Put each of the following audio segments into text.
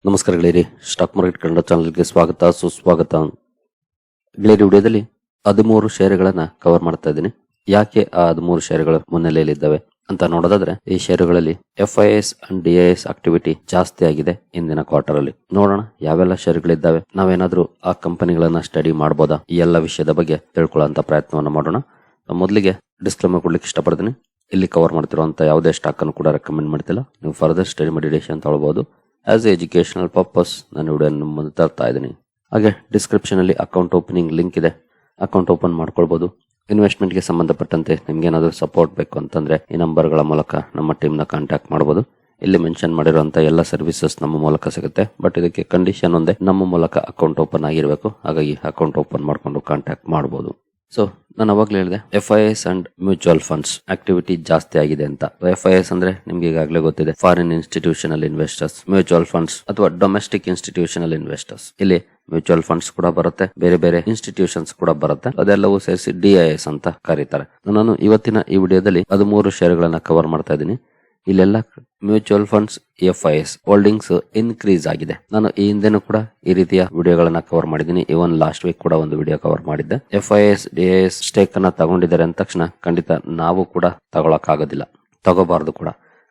ನಮಸ್ಕಾರ ಗೆಳೆಯರಿ, stock market Kannada ಚಾನಲ್ಗೆ ಸ್ವಾಗತ ಸುಸ್ವಾಗತ. ಗೆಳೆಯರಿ, ವಿಡಿಯೋದಲ್ಲಿ 13 ಷೇರುಗಳನ್ನ ಕವರ್ ಮಾಡ್ತಾ ಇದ್ದೀನಿ. ಯಾಕೆ ಆ 13 ಷೇರುಗಳು ಮುನ್ನೆಲೆಯಲ್ಲಿದ್ದಾವೆ ಅಂತ ನೋಡೋದಾದ್ರೆ, ಈ ಷೇರುಗಳಲ್ಲಿ FIS ಅಂಡ್ DIS ಆಕ್ಟಿವಿಟಿ ಜಾಸ್ತಿ ಆಗಿದೆ ಇಂದಿನ ಕ್ವಾರ್ಟರ್ ಅಲ್ಲಿ. ನೋಡೋಣ ಯಾವೆಲ್ಲ ಷೇರುಗಳಿದ್ದಾವೆ, ನಾವೇನಾದ್ರೂ ಆ ಕಂಪನಿಗಳನ್ನ ಸ್ಟಡಿ ಮಾಡಬಹುದಾ, ಈ ಎಲ್ಲ ವಿಷಯದ ಬಗ್ಗೆ ತಿಳ್ಕೊಳ್ಳುವಂತ ಪ್ರಯತ್ನವನ್ನ ಮಾಡೋಣ. ಮೊದಲಿಗೆ ಡಿಸ್ಕ್ಲೇಮರ್ ಕೊಡ್ಲಿಕ್ಕೆ ಇಷ್ಟಪಡ್ತೀನಿ. ಇಲ್ಲಿ ಕವರ್ ಮಾಡ್ತಿರುವಂತ ಯಾವುದೇ ಸ್ಟಾಕ್ ಅನ್ನು ಕೂಡ ರೆಕಮೆಂಡ್ ಮಾಡ್ತಿಲ್ಲ. ನೀವು ಫರ್ದರ್ ಸ್ಟಡಿ ಮಾಡಿ ಡಿಸಿಷನ್ ತಗೊಳ್ಬಹುದು. ಆಸ್ ಎಜುಕೇಶನಲ್ ಪರ್ಪಸ್ ನಾನು ವಿಡಿಯೋ ಮುಂದೆ ತರ್ತಾ ಇದ್ದೀನಿ. ಹಾಗೆ ಡಿಸ್ಕ್ರಿಪ್ಷನ್ ಅಲ್ಲಿ ಅಕೌಂಟ್ ಓಪನಿಂಗ್ ಲಿಂಕ್ ಇದೆ, ಅಕೌಂಟ್ ಓಪನ್ ಮಾಡ್ಕೊಳ್ಬಹುದು. ಇನ್ವೆಸ್ಟ್ಮೆಂಟ್ ಗೆ ಸಂಬಂಧಪಟ್ಟಂತೆ ನಿಮ್ಗೆ ಏನಾದರೂ ಸಪೋರ್ಟ್ ಬೇಕು ಅಂತಂದ್ರೆ ಈ ನಂಬರ್ಗಳ ಮೂಲಕ ನಮ್ಮ ಟೀಮ್ ನ ಕಾಂಟ್ಯಾಕ್ಟ್ ಮಾಡಬಹುದು. ಇಲ್ಲಿ ಮೆನ್ಷನ್ ಮಾಡಿರುವಂತಹ ಎಲ್ಲ ಸರ್ವಿಸಸ್ ನಮ್ಮ ಮೂಲಕ ಸಿಗುತ್ತೆ. ಬಟ್ ಇದಕ್ಕೆ ಕಂಡೀಷನ್ ಒಂದೇ, ನಮ್ಮ ಮೂಲಕ ಅಕೌಂಟ್ ಓಪನ್ ಆಗಿರಬೇಕು. ಹಾಗಾಗಿ ಅಕೌಂಟ್ ಓಪನ್ ಮಾಡ್ಕೊಂಡು ಕಾಂಟ್ಯಾಕ್ಟ್ ಮಾಡಬಹುದು. ಸೊ ನಾನು ಅವಾಗಲೇ ಹೇಳಿದೆ, FIS and mutual funds activity ಜಾಸ್ತಿ ಆಗಿದೆ ಅಂತ. FIS ಅಂದ್ರೆ ನಿಮ್ಗೆ ಈಗಾಗಲೇ ಗೊತ್ತಿದೆ, foreign institutional investors. Mutual funds ಅಥವಾ ಡೊಮೆಸ್ಟಿಕ್ ಇನ್ಸ್ಟಿಟ್ಯೂಷನಲ್ ಇನ್ವೆಸ್ಟರ್ಸ್. ಇಲ್ಲಿ ಮ್ಯೂಚುವಲ್ ಫಂಡ್ಸ್ ಕೂಡ ಬರುತ್ತೆ, ಬೇರೆ ಬೇರೆ ಇನ್ಸ್ಟಿಟ್ಯೂಷನ್ಸ್ ಕೂಡ ಬರುತ್ತೆ. ಅದೆಲ್ಲವೂ ಸೇರಿಸಿ DIS ಅಂತ ಕರೀತಾರೆ. ನಾನು ಇವತ್ತಿನ ಈ ವಿಡಿಯೋದಲ್ಲಿ 13 ಷೇರುಗಳನ್ನ ಕವರ್ ಮಾಡ್ತಾ ಇದ್ದೀನಿ. ಇಲ್ಲೆಲ್ಲ mutual funds FIS holdings increase ಆಗಿದೆ. ನಾನು ಈ ಹಿಂದೆನೂ ಕೂಡ ಈ ರೀತಿಯ ವಿಡಿಯೋಗಳನ್ನ ಕವರ್ ಮಾಡಿದ್ದೀನಿ. ಇವನ್ ಲಾಸ್ಟ್ ವೀಕ್ ಕೂಡ ಒಂದು ವಿಡಿಯೋ ಕವರ್ ಮಾಡಿದ್ದೆ. FIS DIS ಸ್ಟೇಕ್ ಅನ್ನ ತಗೊಂಡಿದ್ದಾರೆ ಅಂದ ತಕ್ಷಣ ಖಂಡಿತ ನಾವು ಕೂಡ ತಗೊಳಕ್ ಆಗೋದಿಲ್ಲ, ತಗೋಬಾರ್ದು ಕೂಡ.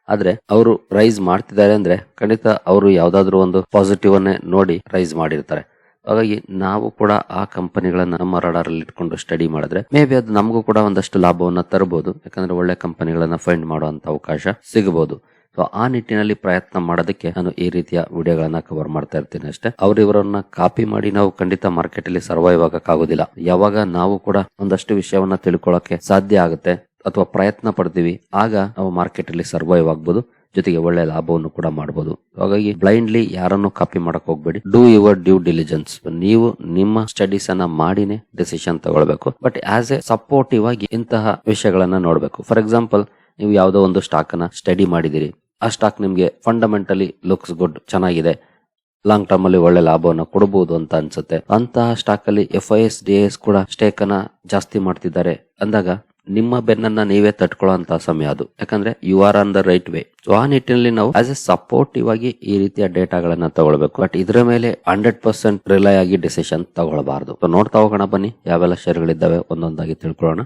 ಆದ್ರೆ ಅವರು ರೈಸ್ ಮಾಡ್ತಿದ್ದಾರೆ ಅಂದ್ರೆ ಖಂಡಿತ ಅವರು ಯಾವ್ದಾದ್ರು ಒಂದು ಪಾಸಿಟಿವ್ ಅನ್ನೇ ನೋಡಿ ರೈಸ್ ಮಾಡಿರ್ತಾರೆ. ಹಾಗಾಗಿ ನಾವು ಕೂಡ ಆ ಕಂಪನಿಗಳನ್ನ ನಮ್ಮ ರಡಾರ್ ಅಲ್ಲಿ ಇಟ್ಕೊಂಡು ಸ್ಟಡಿ ಮಾಡಿದ್ರೆ ಮೇ ಬಿ ಅದು ನಮಗೂ ಕೂಡ ಒಂದಷ್ಟು ಲಾಭವನ್ನ ತರಬಹುದು. ಯಾಕಂದ್ರೆ ಒಳ್ಳೆ ಕಂಪನಿಗಳನ್ನ ಫೈಂಡ್ ಮಾಡುವಂತ ಅವಕಾಶ ಸಿಗಬಹುದು. ಸೊ ಆ ನಿಟ್ಟಿನಲ್ಲಿ ಪ್ರಯತ್ನ ಮಾಡೋದಕ್ಕೆ ನಾನು ಈ ರೀತಿಯ ವಿಡಿಯೋಗಳನ್ನ ಕವರ್ ಮಾಡ್ತಾ ಇರ್ತೀನಿ ಅಷ್ಟೇ. ಇವರನ್ನ ಕಾಪಿ ಮಾಡಿ ನಾವು ಖಂಡಿತ ಮಾರ್ಕೆಟ್ ಅಲ್ಲಿ ಸರ್ವೈವ್ ಆಗಕ್ಕಾಗೋದಿಲ್ಲ. ಯಾವಾಗ ನಾವು ಕೂಡ ಒಂದಷ್ಟು ವಿಷಯವನ್ನ ತಿಳ್ಕೊಳ್ಳೋಕೆ ಸಾಧ್ಯ ಆಗುತ್ತೆ ಅಥವಾ ಪ್ರಯತ್ನ ಪಡ್ತೀವಿ, ಆಗ ನಾವು ಮಾರ್ಕೆಟ್ ಅಲ್ಲಿ ಸರ್ವೈವ್ ಆಗ್ಬಹುದು, ಜೊತೆಗೆ ಒಳ್ಳೆ ಲಾಭವನ್ನು ಕೂಡ ಮಾಡಬಹುದು. ಹಾಗಾಗಿ ಬ್ಲೈಂಡ್ಲಿ ಯಾರನ್ನು ಕಾಪಿ ಮಾಡಕ್ ಹೋಗ್ಬೇಡಿ. Do your due diligence. ನೀವು ನಿಮ್ಮ ಸ್ಟಡೀಸ್ ಅನ್ನ ಮಾಡಿನೇ ಡಿಸಿಷನ್ ತಗೊಳ್ಬೇಕು. ಬಟ್ ಆಸ್ ಎ ಸಪೋರ್ಟಿವ್ ಆಗಿ ಇಂತಹ ವಿಷಯಗಳನ್ನ ನೋಡ್ಬೇಕು. ಫಾರ್ ಎಕ್ಸಾಂಪಲ್, ನೀವು ಯಾವುದೋ ಒಂದು ಸ್ಟಾಕ್ ಅನ್ನ ಸ್ಟಡಿ ಮಾಡಿದಿರಿ, ಆ ಸ್ಟಾಕ್ ನಿಮ್ಗೆ ಫಂಡಮೆಂಟಲಿ ಲುಕ್ಸ್ ಗುಡ್, ಚೆನ್ನಾಗಿದೆ, ಲಾಂಗ್ ಟರ್ಮ್ ಅಲ್ಲಿ ಒಳ್ಳೆ ಲಾಭವನ್ನು ಕೊಡಬಹುದು ಅಂತ ಅನ್ಸುತ್ತೆ. ಅಂತಹ ಸ್ಟಾಕ್ ಅಲ್ಲಿ FIS DIS ಕೂಡ ಸ್ಟೇಕ್ ಅನ್ನ ಜಾಸ್ತಿ ಮಾಡ್ತಿದ್ದಾರೆ ಅಂದಾಗ ನಿಮ್ಮ ಬೆನ್ನನ್ನ ನೀವೇ ತಟ್ಕೊಳ್ಳುವಂತ ಸಮಯ ಅದು. ಯಾಕಂದ್ರೆ you are on the right way. So ಆ ನಿಟ್ಟಿನಲ್ಲಿ ನಾವು ಆಸ್ ಎ ಸಪೋರ್ಟಿವ್ ಆಗಿ ಈ ರೀತಿಯ ಡೇಟಾಗಳನ್ನ ತಗೊಳ್ಬೇಕು. ಬಟ್ ಇದರ ಮೇಲೆ 100% ರಿಲೈ ಆಗಿ ಡಿಸಿಷನ್ ತಗೊಳ್ಬಾರ್ದು. ಸೊ ನೋಡ್ತಾ ಹೋಗೋಣ ಬನ್ನಿ ಯಾವೆಲ್ಲ ಷೇರುಗಳಿದ್ದಾವೆ ಒಂದೊಂದಾಗಿ ತಿಳ್ಕೊಳ್ಳೋಣ.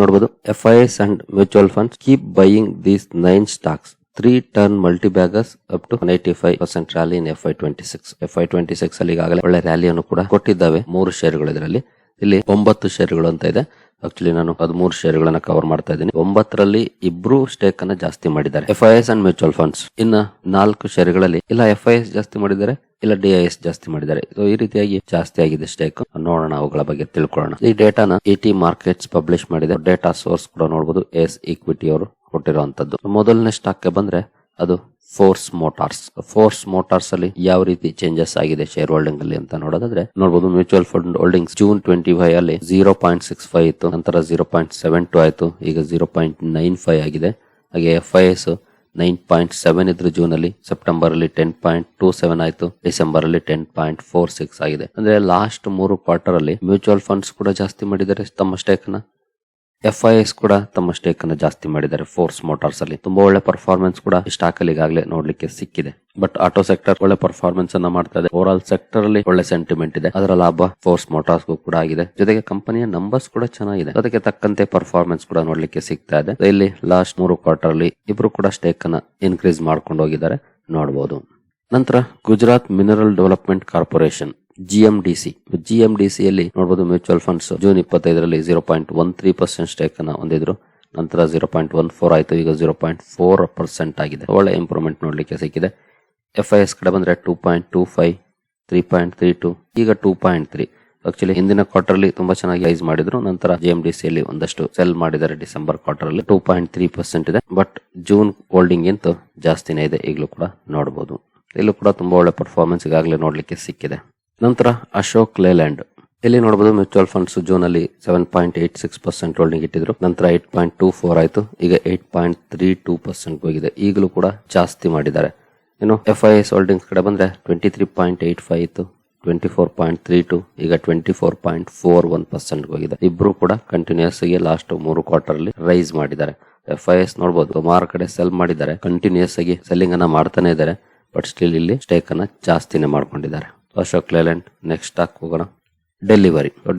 ನೋಡಬಹುದು, FIS and mutual funds keep buying these 9 stocks. 3 turn multibaggers up to 85% rally in FY26 ಅಲ್ಲಿ ಈಗಾಗಲೇ ಒಳ್ಳೆ ರ್ಯಾಲಿಯನ್ನು ಕೂಡ ಕೊಟ್ಟಿದ್ದಾವೆ. 3 ಷೇರುಗಳು ಇದರಲ್ಲಿ. ಇಲ್ಲಿ 9 ಷೇರುಗಳು ಅಂತ ಇದೆ. ಆಕ್ಚುಲಿ ನಾನು 13 ಷೇರುಗಳನ್ನ ಕವರ್ ಮಾಡ್ತಾ ಇದ್ದೀನಿ. 9ರಲ್ಲಿ ಇಬ್ರು ಸ್ಟೇಕ್ ಅನ್ನ ಜಾಸ್ತಿ ಮಾಡಿದ್ದಾರೆ, FIS ಅಂಡ್ ಮ್ಯೂಚುವಲ್ ಫಂಡ್ಸ್. ಇನ್ನ 4 ಷೇರುಗಳಲ್ಲಿ ಇಲ್ಲ FIS ಜಾಸ್ತಿ ಮಾಡಿದ್ದಾರೆ, ಇಲ್ಲ DIS ಜಾಸ್ತಿ ಮಾಡಿದ್ದಾರೆ. ಸೊ ಈ ರೀತಿಯಾಗಿ ಜಾಸ್ತಿ ಆಗಿದೆ ಸ್ಟೇಕ್. ನೋಡೋಣ, ಅವುಗಳ ಬಗ್ಗೆ ತಿಳ್ಕೊಳ್ಳೋಣ. ಈ ಡೇಟಾನ ET ಮಾರ್ಕೆಟ್ಸ್ ಪಬ್ಲಿಷ್ ಮಾಡಿದೆ. ಡೇಟಾ ಸೋರ್ಸ್ ಕೂಡ ನೋಡಬಹುದು, ಎಸ್ ಈಕ್ವಿಟಿ ಅವರು ಕೊಟ್ಟಿರುವಂತದ್ದು. ಮೊದಲನೇ ಸ್ಟಾಕ್ ಗೆ ಬಂದ್ರೆ ಅದು ಫೋರ್ಸ್ ಮೋಟಾರ್ಸ್ ಅಲ್ಲಿ ಯಾವ ರೀತಿ ಚೇಂಜಸ್ ಆಗಿದೆ ಶೇರ್ ಹೋಲ್ಡಿಂಗ್ ಅಲ್ಲಿ ಅಂತ ನೋಡೋದಾದ್ರೆ ನೋಡಬಹುದು. ಮ್ಯೂಚುವಲ್ ಫಂಡ್ ಹೋಲ್ಡಿಂಗ್ಸ್ ಜೂನ್ 25 ಅಲ್ಲಿ 0.65 ಇತ್ತು, ನಂತರ 0.72 ಆಯ್ತು, ಈಗ 0.95 ಆಗಿದೆ. ಹಾಗೆ FIS 9.7 ಇದ್ರು ಜೂನ್ ಅಲ್ಲಿ, ಸೆಪ್ಟೆಂಬರ್ ಅಲ್ಲಿ 10.27 ಆಯ್ತು, ಡಿಸೆಂಬರ್ ಅಲ್ಲಿ 10.46 ಆಗಿದೆ. ಅಂದ್ರೆ ಲಾಸ್ಟ್ 3 ಕ್ವಾರ್ಟರ್ ಅಲ್ಲಿ ಮ್ಯೂಚುವಲ್ ಫಂಡ್ಸ್ ಕೂಡ ಜಾಸ್ತಿ ಮಾಡಿದ್ದಾರೆ ತಮ್ಮ ಸ್ಟೇಕ್ ನ, FIS ಕೂಡ ತಮ್ಮ ಸ್ಟೇಕ್ ಅನ್ನು ಜಾಸ್ತಿ ಮಾಡಿದ್ದಾರೆ ಫೋರ್ಸ್ ಮೋಟಾರ್ಸ್ ಅಲ್ಲಿ. ತುಂಬಾ ಒಳ್ಳೆ ಪರ್ಫಾರ್ಮೆನ್ಸ್ ಕೂಡ ಈ ಸ್ಟಾಕ್ ಅಲ್ಲಿ ಈಗಾಗಲೇ ನೋಡ್ಲಿಕ್ಕೆ ಸಿಕ್ಕಿದೆ. ಬಟ್ ಆಟೋ ಸೆಕ್ಟರ್ ಒಳ್ಳೆ ಪರ್ಫಾರ್ಮೆನ್ಸ್ ಅನ್ನ ಮಾಡ್ತಾ ಇದೆ. ಓವರ್ ಆಲ್ ಸೆಕ್ಟರ್ ಅಲ್ಲಿ ಒಳ್ಳೆ ಸೆಂಟಿಮೆಂಟ್ ಇದೆ, ಅದರ ಲಾಭ ಫೋರ್ಸ್ ಮೋಟಾರ್ಸ್ ಕೂಡ ಆಗಿದೆ. ಜೊತೆಗೆ ಕಂಪನಿಯ ನಂಬರ್ಸ್ ಕೂಡ ಚೆನ್ನಾಗಿದೆ, ಅದಕ್ಕೆ ತಕ್ಕಂತೆ ಪರ್ಫಾರ್ಮೆನ್ಸ್ ಕೂಡ ನೋಡ್ಲಿಕ್ಕೆ ಸಿಗ್ತಾ ಇದೆ. ಇಲ್ಲಿ ಲಾಸ್ಟ್ 3 ಕ್ವಾರ್ಟರ್ ಅಲ್ಲಿ ಇಬ್ರು ಕೂಡ ಸ್ಟೇಕ್ ಅನ್ನ ಇನ್ಕ್ರೀಸ್ ಮಾಡ್ಕೊಂಡು ಹೋಗಿದ್ದಾರೆ, ನೋಡಬಹುದು. ನಂತರ Gujarat mineral development corporation GMDC ಯಲ್ಲಿ ನೋಡಬಹುದು, ಮ್ಯೂಚುವಲ್ ಫಂಡ್ಸ್ ಜೂನ್ 25ರಲ್ಲಿ 0.13% ಸ್ಟೇಕ್ ಅನ್ನ ಹೊಂದಿದ್ರು, ನಂತರ 0.14 ಆಯ್ತು, ಈಗ 0.4% ಆಗಿದೆ. ಒಳ್ಳೆ ಇಂಪ್ರೂವ್ಮೆಂಟ್ ನೋಡ್ಲಿಕ್ಕೆ ಸಿಕ್ಕಿದೆ. FIS ಕಡೆ ಬಂದ್ರೆ 2.25, 3.32, ಈಗ 2.3. ಆಕ್ಚುಲಿ ಹಿಂದಿನ ಕ್ವಾರ್ಟರ್ ಅಲ್ಲಿ ತುಂಬಾ ಚೆನ್ನಾಗಿ ರೈಸ್ ಮಾಡಿದ್ರು, ನಂತರ GMDC ಯಲ್ಲಿ ಒಂದಷ್ಟು ಸೆಲ್ ಮಾಡಿದ್ದಾರೆ. ಡಿಸೆಂಬರ್ ಕ್ವಾರ್ಟರ್ ಅಲ್ಲಿ 2.3% ಇದೆ. ಬಟ್ ಜೂನ್ ಹೋಲ್ಡಿಂಗ್ ಇಂತ ಜಾಸ್ತಿನೇ ಇದೆ, ಈಗಲೂ ಕೂಡ ನೋಡಬಹುದು. ಇಲ್ಲೂ ಕೂಡ ತುಂಬಾ ಒಳ್ಳೆ ಪರ್ಫಾರ್ಮೆನ್ಸ್ ಈಗಾಗಲೇ ನೋಡ್ಲಿಕ್ಕೆ ಸಿಕ್ಕಿದೆ. ನಂತರ ಅಶೋಕ್ ಲೇಲ್ಯಾಂಡ್ ಇಲ್ಲಿ ನೋಡಬಹುದು, ಮ್ಯೂಚುವಲ್ ಫಂಡ್ಸ್ ಜೂನ್ ಅಲ್ಲಿ 7.86% ಹೋಲ್ಡಿಂಗ್ ಇಟ್ಟಿದ್ರು, ನಂತರ 8.24 ಆಯ್ತು, ಈಗ 8.32% ಹೋಗಿದೆ. ಈಗಲೂ ಕೂಡ ಜಾಸ್ತಿ ಮಾಡಿದ್ದಾರೆ. ಇನ್ನು FIS ಹೋಲ್ಡಿಂಗ್ಸ್ ಕಡೆ ಬಂದ್ರೆ 23.85 ಇತ್ತು, 24.32, ಈಗ 24.41% ಹೋಗಿದೆ. ಇಬ್ರು ಕೂಡ ಕಂಟಿನ್ಯೂಸ್ ಆಗಿ ಲಾಸ್ಟ್ 3 ಕ್ವಾರ್ಟರ್ ಅಲ್ಲಿ ರೈಸ್ ಮಾಡಿದ್ದಾರೆ. FIS ನೋಡಬಹುದು ಸುಮಾರು ಕಡೆ ಸೆಲ್ ಮಾಡಿದ್ದಾರೆ, ಕಂಟಿನ್ಯೂಸ್ ಆಗಿ ಸೆಲ್ಲಿಂಗ್ ಅನ್ನ ಮಾಡ್ತಾನೆ ಇದ್ದಾರೆ. ಬಟ್ ಸ್ಟಿಲ್ ಇಲ್ಲಿ ಸ್ಟೇಕ್ ಅನ್ನ ಜಾಸ್ತಿನೇ ಮಾಡ್ಕೊಂಡಿದ್ದಾರೆ. ಅಶೋಕ್ ಲೇಲ್ಯಾಂಡ್ ನೆಕ್ಸ್ಟ್ ಸ್ಟಾಕ್ ಹೋಗೋಣ.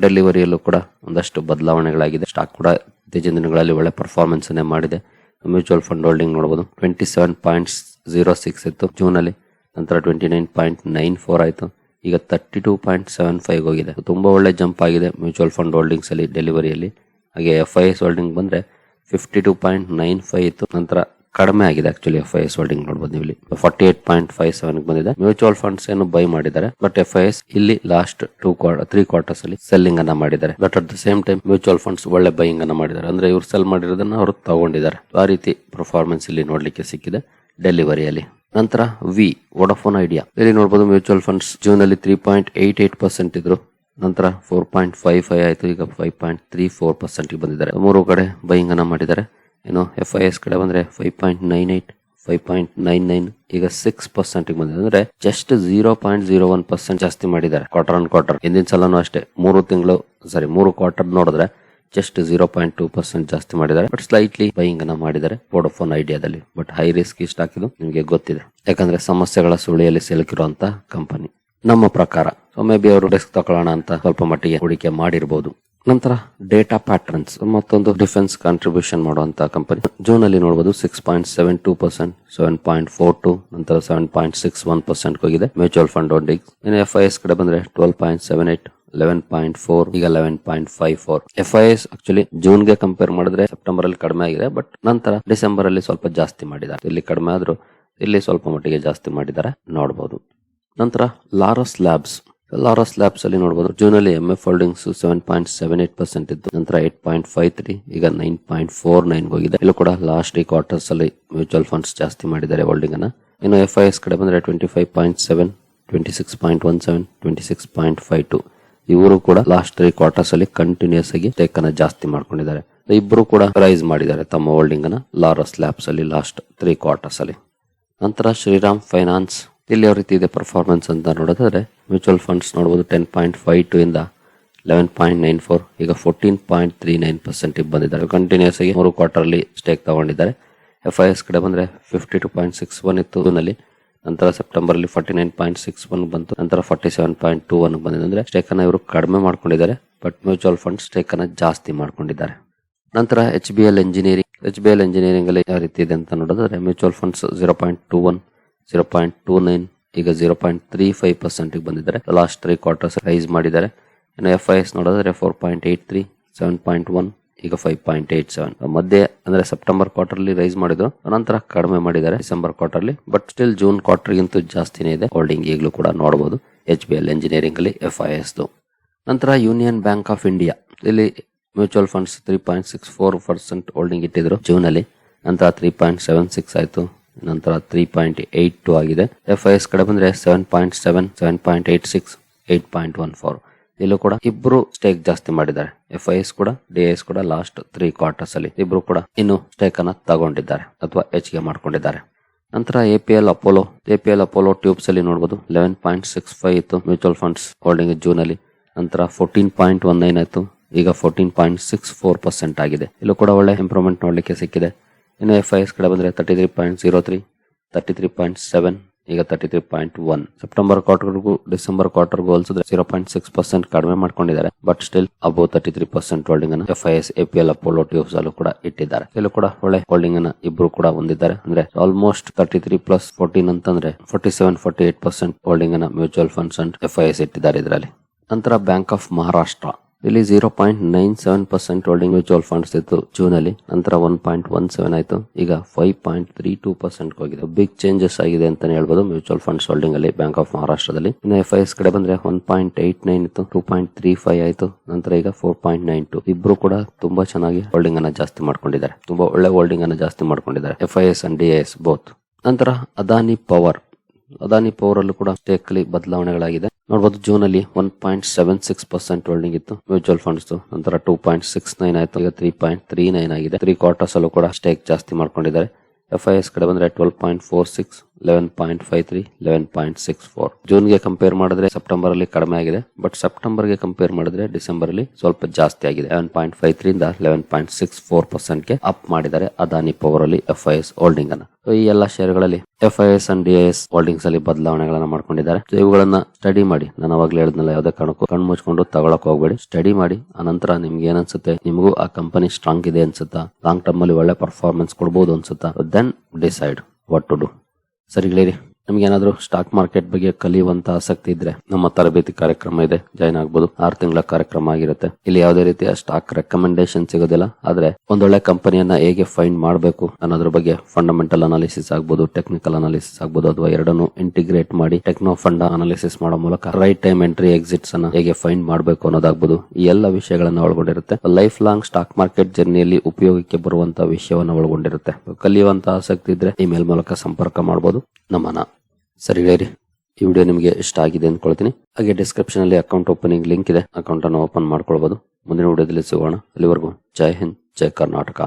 ಡೆಲಿವರಿಯಲ್ಲೂ ಕೂಡ ಒಂದಷ್ಟು ಬದಲಾವಣೆಗಳಾಗಿದೆ. ಸ್ಟಾಕ್ ಕೂಡ ಇತ್ತೀಚಿನ ದಿನಗಳಲ್ಲಿ ಒಳ್ಳೆ ಪರ್ಫಾರ್ಮೆನ್ಸ್ ಅನ್ನೇ ಮಾಡಿದೆ. ಮ್ಯೂಚುವಲ್ ಫಂಡ್ ಹೋಲ್ಡಿಂಗ್ ನೋಡಬಹುದು 27.06 ಇತ್ತು ಜೂನ್ ಅಲ್ಲಿ, ನಂತರ 29.94 ಆಯ್ತು, ಈಗ 32.75 ಹೋಗಿದೆ. ತುಂಬಾ ಒಳ್ಳೆ ಜಂಪ್ ಆಗಿದೆ ಮ್ಯೂಚುವಲ್ ಫಂಡ್ ಹೋಲ್ಡಿಂಗ್ಸ್ ಅಲ್ಲಿ ಡೆಲಿವರಿಯಲ್ಲಿ. ಹಾಗೆ FIS ಹೋಲ್ಡಿಂಗ್ ಬಂದ್ರೆ 52.95 ಇತ್ತು, ನಂತರ ಕಡಿಮೆ ಆಗಿದೆ. ಆಕ್ಚುಲಿ FIS ಹೋಲ್ಡಿಂಗ್ ನೋಡಬಹುದು ನೀವು ಇಲ್ಲಿ 48.57 ಬಂದಿದೆ. ಮ್ಯೂಚುವಲ್ ಫಂಡ್ಸ್ ಏನು ಬೈ ಮಾಡಿದ್ದಾರೆ, ಬಟ್ FIS ಇಲ್ಲಿ ಲಾಸ್ಟ್ 3 ಕ್ವಾರ್ಟರ್ಸ್ ಅಲ್ಲಿ ಸೆಲ್ಲಿಂಗ್ ಅನ್ನ ಮಾಡಿದ್ದಾರೆ. But at the same time mutual funds ಒಳ್ಳೆ ಬೈಯಿಂಗ್ ಅನ್ನ ಮಾಡಿದ್ದಾರೆ. ಅಂದ್ರೆ ಇವ್ರು ಸೆಲ್ ಮಾಡಿರೋದನ್ನ ಅವರು ತಗೊಂಡಿದ್ದಾರೆ. ಆ ರೀತಿ ಪರ್ಫಾರ್ಮೆನ್ಸ್ ಇಲ್ಲಿ ನೋಡ್ಲಿಕ್ಕೆ ಸಿಕ್ಕಿದೆ ಡೆಲಿವರಿಯಲ್ಲಿ. ನಂತರ ವೋಡಾಫೋನ್ ಐಡಿಯಾ ಇಲ್ಲಿ ನೋಡಬಹುದು ಮ್ಯೂಚುವಲ್ ಫಂಡ್ಸ್ ಜೂನ್ ಅಲ್ಲಿ 3.88% ಇದ್ರು, ನಂತರ 4.55 ಆಯ್ತು, ಈಗ 5.34% ಬಂದಿದ್ದಾರೆ. 3 ಕಡೆ ಬೈಯಿಂಗ್ ಅನ್ನ ಮಾಡಿದ್ದಾರೆ. ಇನ್ನು FIS ಕಡೆ ಬಂದ್ರೆ 5.98, 5.99, ಈಗ 6% ಬಂದಿದೆ. ಅಂದ್ರೆ ಜಸ್ಟ್ 0.01% ಜಾಸ್ತಿ ಮಾಡಿದ್ದಾರೆ ಕ್ವಾರ್ಟರ್ ಆನ್ ಕ್ವಾರ್ಟರ್. ಹಿಂದಿನ ಸಲನೂ ಅಷ್ಟೇ 3 ಕ್ವಾರ್ಟರ್ ನೋಡಿದ್ರೆ ಜಸ್ಟ್ 0.2% ಜಾಸ್ತಿ ಮಾಡಿದ್ದಾರೆ. ಬಟ್ ಸ್ಲೈಟ್ಲಿ ಬೈಯಿಂಗ್ ಅನ್ನ ಮಾಡಿದ್ದಾರೆ ವೋಡಾಫೋನ್ ಐಡಿಯಾದಲ್ಲಿ. ಬಟ್ ಹೈ ರಿಸ್ಕ್ ಸ್ಟಾಕ್ ಇದು ನಿಮಗೆ ಗೊತ್ತಿದೆ, ಯಾಕಂದ್ರೆ ಸಮಸ್ಯೆಗಳ ಸುಳಿಯಲ್ಲಿ ಸಿಲುಕಿರುವಂತ ಕಂಪನಿ ನಮ್ಮ ಪ್ರಕಾರ. ಸೊ ಮೇ ಬಿ ಅವರು ರಿಸ್ಕ್ ತಗೊಳ್ಳೋಣ ಅಂತ ಸ್ವಲ್ಪ ಮಟ್ಟಿಗೆ ಹೂಡಿಕೆ ಮಾಡಿರಬಹುದು. ನಂತರ ಡೇಟಾ ಪ್ಯಾಟರ್ನ್ಸ್ ಮತ್ತೊಂದು ಡಿಫೆನ್ಸ್ ಕಾಂಟ್ರಿಬ್ಯೂಷನ್ ಮಾಡುವಂತ ಕಂಪನಿ. ಜೂನ್ ಅಲ್ಲಿ ನೋಡಬಹುದು 6.72%, 7.42, ನಂತರ 7.61% ಹೋಗಿದೆ ಮ್ಯೂಚುವಲ್ ಫಂಡ್ ಹೋಲ್ಡಿಂಗ್. ಇನ್ನು FIS ಕಡೆ ಬಂದ್ರೆ 12.78, 11.4, ಈಗ 11.54. FIS ಆಕ್ಚುಲಿ ಜೂನ್ ಗೆ ಕಂಪೇರ್ ಮಾಡಿದ್ರೆ ಸೆಪ್ಟೆಂಬರ್ ಅಲ್ಲಿ ಕಡಿಮೆ ಆಗಿದೆ, ಬಟ್ ನಂತರ ಡಿಸೆಂಬರ್ ಅಲ್ಲಿ ಸ್ವಲ್ಪ ಜಾಸ್ತಿ ಮಾಡಿದ್ದಾರೆ. ಇಲ್ಲಿ ಕಡಿಮೆ ಆದ್ರೂ ಇಲ್ಲಿ ಸ್ವಲ್ಪ ಮಟ್ಟಿಗೆ ಜಾಸ್ತಿ ಮಾಡಿದ್ದಾರೆ ನೋಡಬಹುದು. ನಂತರ ಲಾರಸ್ ಲ್ಯಾಬ್ಸ್ ಅಲ್ಲಿ ನೋಡಬಹುದು ಜೂನ್ ಅಲ್ಲಿ MF ಹೋಲ್ಡಿಂಗ್ಸ್ 7.78% ಇತ್ತು, ನಂತರ 8.53, ಈಗ 9.49 ಹೋಗಿದೆ. ಇಲ್ಲೂ ಕೂಡ ಲಾಸ್ಟ್ 3 ಕ್ವಾರ್ಟರ್ಸ್ ಅಲ್ಲಿ ಮ್ಯೂಚುವಲ್ ಫಂಡ್ಸ್ ಜಾಸ್ತಿ ಮಾಡಿದ್ದಾರೆ ಹೋಲ್ಡಿಂಗ್ ಅನ್ನ. ಇನ್ನು FIS ಕಡೆ ಬಂದ್ರೆ 25.7, 26.17, 26.52. ಇವರು ಕೂಡ ಲಾಸ್ಟ್ 3 ಕ್ವಾರ್ಟರ್ಸ್ ಅಲ್ಲಿ ಕಂಟಿನ್ಯೂಸ್ ಆಗಿ ಸ್ಟೇಕ್ ಅನ್ನ ಜಾಸ್ತಿ ಮಾಡ್ಕೊಂಡಿದ್ದಾರೆ. ಇಬ್ರು ಕೂಡ ರೈಸ್ ಮಾಡಿದ್ದಾರೆ ತಮ್ಮ ಹೋಲ್ಡಿಂಗ್ ಅನ್ನ ಲಾರಸ್ ಲ್ಯಾಬ್ಸ್ ಅಲ್ಲಿ ಲಾಸ್ಟ್ 3 ಕ್ವಾರ್ಟರ್ಸ್ ಅಲ್ಲಿ. ನಂತರ ಶ್ರೀರಾಮ್ ಫೈನಾನ್ಸ್ ಇಲ್ಲಿ ಯಾವ ರೀತಿ ಇದೆ ಪರ್ಫಾರ್ಮೆನ್ಸ್ ಅಂತ ನೋಡೋದಾದ್ರೆ ಮ್ಯೂಚುವಲ್ ಫಂಡ್ಸ್ ನೋಡಬಹುದು 10.52 ಇಂದ 11.94, ಈಗ 14.39% ಬಂದಿದ್ದಾರೆ. ಕಂಟಿನ್ಯೂಸ್ ಆಗಿ 3 ಕ್ವಾರ್ಟರ್ ಅಲ್ಲಿ ಸ್ಟೇಕ್ ತಗೊಂಡಿದ್ದಾರೆ. FIS ಕಡೆ ಬಂದ್ರೆ 52.61 ಇತ್ತು ಜೂನಲ್ಲಿ, ನಂತರ ಸೆಪ್ಟೆಂಬರ್ ಅಲ್ಲಿ 49.61 ಬಂತು, ನಂತರ 47.21 ಬಂದಿದೆ. ಅಂದ್ರೆ ಸ್ಟೇಕ್ ಅನ್ನ ಇವರು ಕಡಿಮೆ ಮಾಡ್ಕೊಂಡಿದ್ದಾರೆ, ಬಟ್ ಮ್ಯೂಚುವಲ್ ಫಂಡ್ ಸ್ಟೇಕ್ ಅನ್ನ ಜಾಸ್ತಿ ಮಾಡ್ಕೊಂಡಿದ್ದಾರೆ. ನಂತರ HBL ಎಂಜಿನಿಯರಿಂಗ್ ಅಲ್ಲಿ ಯಾವ ರೀತಿ ಇದೆ ಅಂತ ನೋಡೋದಾದ್ರೆ ಮ್ಯೂಚುವಲ್ ಫಂಡ್ಸ್ 0.21, 0.29, ಈಗ 0.35% ಬಂದಿದ್ದಾರೆ. ಲಾಸ್ಟ್ 3 ಕ್ವಾರ್ಟರ್ಸ್ ರೈಸ್ ಮಾಡಿದ್ದಾರೆ. ಇನ್ನು FIS ನೋಡಿದ್ರೆ 4.83, 7.1, ಈಗ 5.87 ಮಧ್ಯೆ ಅಂದ್ರೆ ಸೆಪ್ಟೆಂಬರ್ ಕ್ವಾರ್ಟರ್ ಅಲ್ಲಿ ರೈಸ್ ಮಾಡಿದ್ರು, ನಂತರ ಕಡಿಮೆ ಮಾಡಿದ್ದಾರೆ ಡಿಸೆಂಬರ್ ಕ್ವಾರ್ಟರ್ ಅಲ್ಲಿ. ಬಟ್ ಸ್ಟಿಲ್ ಜೂನ್ ಕ್ವಾರ್ಟರ್ ಗಿಂತ ಜಾಸ್ತಿನೇ ಇದೆ ಹೋಲ್ಡಿಂಗ್ ಈಗಲೂ ಕೂಡ ನೋಡಬಹುದು HBL ಎಂಜಿನಿಯರಿಂಗ್ ಅಲ್ಲಿ FIS. ನಂತರ ಯೂನಿಯನ್ ಬ್ಯಾಂಕ್ ಆಫ್ ಇಂಡಿಯಾ ಇಲ್ಲಿ ಮ್ಯೂಚುವಲ್ ಫಂಡ್ಸ್ 3.64% ಹೋಲ್ಡಿಂಗ್ ಇಟ್ಟಿದ್ರು ಜೂನ್ ಅಲ್ಲಿ, ನಂತರ 3.76 ಆಯ್ತು, ನಂತರ 3.82 ಆಗಿದೆ. FIS ಕಡೆ ಬಂದ್ರೆ 7.7, 7.86, 8.14. ಇಲ್ಲೂ ಕೂಡ ಇಬ್ರು ಸ್ಟೇಕ್ ಜಾಸ್ತಿ ಮಾಡಿದ್ದಾರೆ. FIS ಕೂಡ DIS ಕೂಡ ಲಾಸ್ಟ್ 3 ಕ್ವಾರ್ಟರ್ಸ್ ಅಲ್ಲಿ ಇಬ್ರು ಕೂಡ ಇನ್ನು ಸ್ಟೇಕ್ ಅನ್ನ ತಗೊಂಡಿದ್ದಾರೆ ಅಥವಾ ಹೆಚ್ಚಿಗೆ ಮಾಡ್ಕೊಂಡಿದ್ದಾರೆ. ನಂತರ APL ಅಪೋಲೋ ಟ್ಯೂಬ್ಸ್ ಅಲ್ಲಿ ನೋಡಬಹುದು 11.65 ಇತ್ತು ಮ್ಯೂಚುವಲ್ ಫಂಡ್ಸ್ ಹೋಲ್ಡಿಂಗ್ ಜೂನ್ ಅಲ್ಲಿ, ನಂತರ 14.19 ಆಯ್ತು, ಈಗ 14.64% ಆಗಿದೆ. ಇಲ್ಲೂ ಕೂಡ ಒಳ್ಳೆ ಇಂಪ್ರೂವ್ಮೆಂಟ್ ನೋಡ್ಲಿಕ್ಕೆ ಸಿಕ್ಕಿದೆ. ಇನ್ನು FIS ಕಡೆ ಬಂದ್ರೆ 33.03, 33.7, ಈಗ 33.1. ಸೆಪ್ಟೆಂಬರ್ ಕ್ವಾರ್ಟರ್ಗೂ ಡಿಸೆಂಬರ್ ಕ್ವಾರ್ಟರ್ಗೂ ಹೋಲಿಸಿದ್ರೆ 0.6% ಕಡಿಮೆ ಮಾಡ್ಕೊಂಡಿದ್ದಾರೆ, ಬಟ್ ಸ್ಟಿಲ್ ಅಬೌವ್ 33% ಹೋಲ್ಡಿಂಗ್ ಅನ್ನು FIS APL ಅಪೋಲೋ ಟ್ಯೂಬ್ಸ್ ಅಲ್ಲೂ ಕೂಡ ಇಟ್ಟಿದ್ದಾರೆ. ಇಲ್ಲೂ ಕೂಡ ಒಳ್ಳೆ ಹೋಲ್ಡಿಂಗ್ ಅನ್ನ ಇಬ್ರು ಕೂಡ ಹೊಂದಿದ್ದಾರೆ. ಅಂದ್ರೆ ಆಲ್ಮೋಸ್ಟ್ 33 + 14 ಅಂತಂದ್ರೆ 47-48% ಹೋಲ್ಡಿಂಗ್ ಅನ್ನ ಮ್ಯೂಚುವಲ್ ಫಂಡ್ಸ್ ಅಂಡ್ FIS ಇಟ್ಟಿದ್ದಾರೆ ಇದರಲ್ಲಿ. ನಂತರ ಬ್ಯಾಂಕ್ ಆಫ್ ಮಹಾರಾಷ್ಟ್ರ ಇಲ್ಲಿ 0.97% ಹೋಲ್ಡಿಂಗ್ ಮ್ಯೂಚುವಲ್ ಫಂಡ್ಸ್ ಇತ್ತು ಜೂನ್ ಅಲ್ಲಿ, ನಂತರ 1.17 ಆಯ್ತು, ಈಗ 5.32% ಹೋಗಿದೆ. ಬಿಗ್ ಚೇಂಜಸ್ ಆಗಿದೆ ಅಂತಾನೆ ಹೇಳ್ಬೋದು ಮ್ಯೂಚುವಲ್ ಫಂಡ್ಸ್ ಹೋಲ್ಡಿಂಗ್ ಅಲ್ಲಿ ಬ್ಯಾಂಕ್ ಆಫ್ ಮಹಾರಾಷ್ಟ್ರದಲ್ಲಿ. ಇನ್ನು FIS ಕಡೆ ಬಂದ್ರೆ 1.89 ಇತ್ತು, 2.35 ಆಯ್ತು, ನಂತರ ಈಗ 4.92. ಇಬ್ರು ಕೂಡ ತುಂಬಾ ಚೆನ್ನಾಗಿ ಹೋಲ್ಡಿಂಗ್ ಅನ್ನ ಜಾಸ್ತಿ ಮಾಡ್ಕೊಂಡಿದ್ದಾರೆ, ತುಂಬಾ ಒಳ್ಳೆ ಹೋಲ್ಡಿಂಗ್ ಅನ್ನ ಜಾಸ್ತಿ ಮಾಡ್ಕೊಂಡಿದ್ದಾರೆ FIS ಅಂಡ್ DIS ಬೋತ್. ನಂತರ ಅದಾನಿ ಪವರ್ ಅಲ್ಲೂ ಕೂಡ ಸ್ಟೇಕ್ ಅಲ್ಲಿ ಬದಲಾವಣೆಗಳಾಗಿದೆ ನೋಡಬಹುದು. ಜೂನ್ ಅಲ್ಲಿ 1.76% ಹೋಲ್ಡಿಂಗ್ ಇತ್ತು ಮ್ಯೂಚುವಲ್ ಫಂಡ್ಸ್, ನಂತರ 2.69 ಆಯ್ತು, ಈಗ 3.39 ಆಗಿದೆ. 3 ಕ್ವಾರ್ಟರ್ಸ್ ಅಲ್ಲೂ ಕೂಡ ಸ್ಟೇಕ್ ಜಾಸ್ತಿ ಮಾಡ್ಕೊಂಡಿದ್ದಾರೆ. FIS ಕಡೆ ಬಂದ್ರೆ 12.46, 11.53, 11.64. ಜೂನ್ಗೆ ಕಂಪೇರ್ ಮಾಡಿದ್ರೆ ಸೆಪ್ಟೆಂಬರ್ ಅಲ್ಲಿ ಕಡಿಮೆ ಆಗಿದೆ, ಬಟ್ ಸೆಪ್ಟೆಂಬರ್ಗೆ ಕಂಪೇರ್ ಮಾಡಿದ್ರೆ ಡಿಸೆಂಬರ್ ಅಲ್ಲಿ ಸ್ವಲ್ಪ ಜಾಸ್ತಿ ಆಗಿದೆ. 11.53 ಇಂದ 11.64% ಗೆ ಅಪ್ ಮಾಡಿದ್ದಾರೆ ಅದಾನಿ ಪವರ್ ಅಲ್ಲಿ FIS ಹೋಲ್ಡಿಂಗ್ ಅನ್ನ. ಈ ಎಲ್ಲಾ ಷೇರುಗಳಲ್ಲಿ FIS ಅಂಡ್ DIS ಹೋಲ್ಡಿಂಗ್ಸ್ ಅಲ್ಲಿ ಬದಲಾವಣೆಗಳನ್ನ ಮಾಡ್ಕೊಂಡಿದ್ದಾರೆ. ಇವುಗಳನ್ನ ಸ್ಟಡಿ ಮಾಡಿ. ನಾನು ಅವಾಗಲೇ ಹೇಳಿದ್ನಲ್ಲ, ಯಾವುದೇ ಕಾರಣಕ್ಕೂ ಕಣ್ಣು ಮುಚ್ಕೊಂಡು ತಗೊಳಕ್ ಹೋಗ್ಬೇಡಿ. ಸ್ಟಡಿ ಮಾಡಿ, ಅನಂತರ ನಿಮ್ಗೆ ಏನ್ ಅನ್ಸುತ್ತೆ, ನಿಮಗೂ ಆ ಕಂಪನಿ ಸ್ಟ್ರಾಂಗ್ ಇದೆ ಅನ್ಸುತ್ತಾ, ಲಾಂಗ್ ಟರ್ಮ್ ಅಲ್ಲಿ ಒಳ್ಳೆ ಪರ್ಫಾರ್ಮೆನ್ಸ್ ಕೊಡಬಹುದು ಅನ್ಸುತ್ತಾ, then decide what to do. ಸರಿ ಗೆಳೆಯರಿ, ನಿಮ್ಗೆ ಏನಾದ್ರು ಸ್ಟಾಕ್ ಮಾರ್ಕೆಟ್ ಬಗ್ಗೆ ಕಲಿಯುವಂತ ಆಸಕ್ತಿ ಇದ್ರೆ ನಮ್ಮ ತರಬೇತಿ ಕಾರ್ಯಕ್ರಮ ಇದೆ, ಜಾಯ್ನ್ ಆಗ್ಬೋದು. 6 ತಿಂಗಳ ಕಾರ್ಯಕ್ರಮ ಆಗಿರುತ್ತೆ. ಇಲ್ಲಿ ಯಾವುದೇ ರೀತಿಯ ಸ್ಟಾಕ್ ರೆಕಮೆಂಡೇಶನ್ ಸಿಗೋದಿಲ್ಲ, ಆದ್ರೆ ಒಂದೊಳ್ಳೆ ಕಂಪನಿಯನ್ನ ಹೇಗೆ ಫೈಂಡ್ ಮಾಡಬೇಕು ಅನ್ನೋದ್ರ ಬಗ್ಗೆ ಫಂಡಮೆಂಟಲ್ ಅನಾಲಿಸಿಸ್ ಆಗ್ಬೋದು, ಟೆಕ್ನಿಕಲ್ ಅನಾಲಿಸಿಸ್ ಆಗ್ಬೋದು, ಅಥವಾ ಎರಡನ್ನು ಇಂಟಿಗ್ರೇಟ್ ಮಾಡಿ ಟೆಕ್ನೋ ಫಂಡ ಅನಾಲಿಸಿಸ್ ಮಾಡೋ ಮೂಲಕ ರೈಟ್ ಟೈಮ್ ಎಂಟ್ರಿ ಎಕ್ಸಿಟ್ಸ್ ಅನ್ನ ಹೇಗೆ ಫೈಂಡ್ ಮಾಡಬೇಕು ಅನ್ನೋದಾಗ್ಬೋದು. ಈ ಎಲ್ಲ ವಿಷಯಗಳನ್ನ ಒಳಗೊಂಡಿರುತ್ತೆ. ಲೈಫ್ ಲಾಂಗ್ ಸ್ಟಾಕ್ ಮಾರ್ಕೆಟ್ ಜರ್ನಿಯಲ್ಲಿ ಉಪಯೋಗಕ್ಕೆ ಬರುವಂತಹ ವಿಷಯವನ್ನ ಒಳಗೊಂಡಿರುತ್ತೆ. ಕಲಿಯುವಂತ ಆಸಕ್ತಿ ಇದ್ರೆ ಇಮೇಲ್ ಮೂಲಕ ಸಂಪರ್ಕ ಮಾಡಬಹುದು. ನಮನ. ಸರಿ ಗೆಳೆಯರಿ, ಈ ವಿಡಿಯೋ ನಿಮಗೆ ಇಷ್ಟ ಆಗಿದೆ ಅಂದ್ಕೊಳ್ತೀನಿ. ಹಾಗೆ ಡಿಸ್ಕ್ರಿಪ್ಷನ್ ಅಲ್ಲಿ ಅಕೌಂಟ್ ಓಪನಿಂಗ್ ಲಿಂಕ್ ಇದೆ, ಅಕೌಂಟ್ ಅನ್ನು ಓಪನ್ ಮಾಡ್ಕೊಳ್ಬಹುದು. ಮುಂದಿನ ವಿಡಿಯೋದಲ್ಲಿ ಸಿಗೋಣ. ಅಲ್ಲಿವರೆಗೂ ಜೈ ಹಿಂದ್, ಜೈ ಕರ್ನಾಟಕ.